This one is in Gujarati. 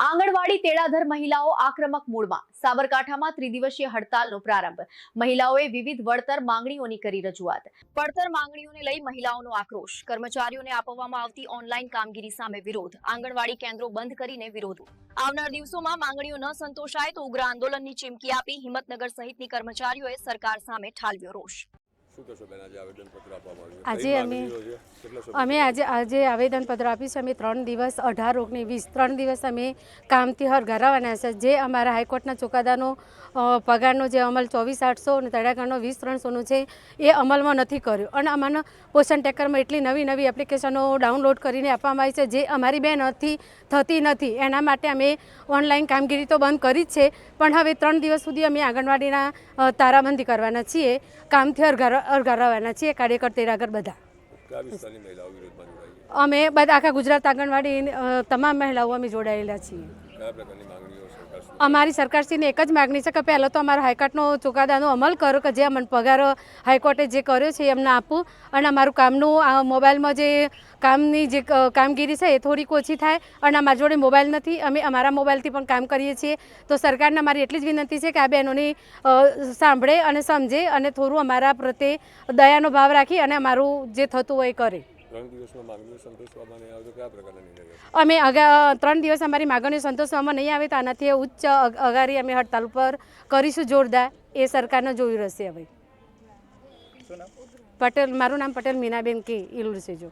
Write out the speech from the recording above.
આંગણવાડી તેડાધર મહિલાઓ આક્રમક મૂડમાં સાબરકાંઠામાં ત્રિદિવસીય હડતાલનો પ્રારંભ। મહિલાઓએ વિવિધ વળતર માંગણીઓની કરી રજૂઆત। પડતર માંગણીઓને લઈ મહિલાઓનો આક્રોશ। કર્મચારીઓને આપવામાં આવતી ઓનલાઈન કામગીરી સામે વિરોધ। આંગણવાડી કેન્દ્રો બંધ કરીને વિરોધ। આવનાર દિવસોમાં માંગણીઓ ન સંતોષાય તો ઉગ્ર આંદોલનની ચીમકી આપી હિંમતનગર સહિતની કર્મચારીઓએ સરકાર સામે ઠાલવ્યો રોષ। આજે આવેદનપત્ર આપ્યું છે। અમે 3 દિવસ 18-19-20 3 દિવસ અમે કામથી હરગારવાના છે। જે અમારા હાઈકોર્ટના ચુકાદાનો પગારનો જે અમલ 24,800 અને તડાકાનો 20,300નો છે એ અમલમાં નથી કર્યો અને અમને પોષણ ટેકરમાં એટલી નવી એપ્લિકેશનો ડાઉનલોડ કરીને આપવામાં આવી છે જે અમારી બેન થતી નથી। એના માટે અમે ઓનલાઈન કામગીરી તો બંધ કરી જ છે, પણ હવે 3 દિવસ સુધી અમે આંગણવાડીના તારાબંધી કરવાના છીએ, કામથી હરગારવાના છીએ। કાર્યકર તેડાગર બધા અમે બધા આખા ગુજરાત આંગણવાડી તમામ મહિલાઓ અમે જોડાયેલા છીએ। અમારી સરકારશ્રીની એક જ માગણી છે કે પહેલાં તો અમારા હાઈકોર્ટનો ચુકાદાનો અમલ કરો કે જે અમને પગાર હાઈકોર્ટે જે કર્યો છે એમને આપવું અને અમારું કામનું મોબાઈલમાં જે કામની જે કામગીરી છે એ થોડીક ઓછી થાય અને અમારી જોડે મોબાઈલ નથી, અમે અમારા મોબાઈલથી પણ કામ કરીએ છીએ। તો સરકારને અમારી એટલી જ વિનંતી છે કે આ બહેનોની સાંભળે અને સમજે અને થોડું અમારા પ્રત્યે દયાનો ભાવ રાખી અને અમારું જે થતું હોય એ કરે। 3 દિવસમાં માંગણીઓ સંતોષવામાં નહીં આવે તો કયા પ્રકારના નિર્ણય લેશો? અમે 3 દિવસ અમારી માગણીઓ સંતોષવામાં નહીં આવે તો આનાથી ઉચ્ચ અગારી અમે હડતાલ ઉપર કરીશું જોરદાર। એ સરકારને જોયું રહેશે। હવે પટેલ, મારું નામ પટેલ મીનાબેન કે ઇલુર છે। જો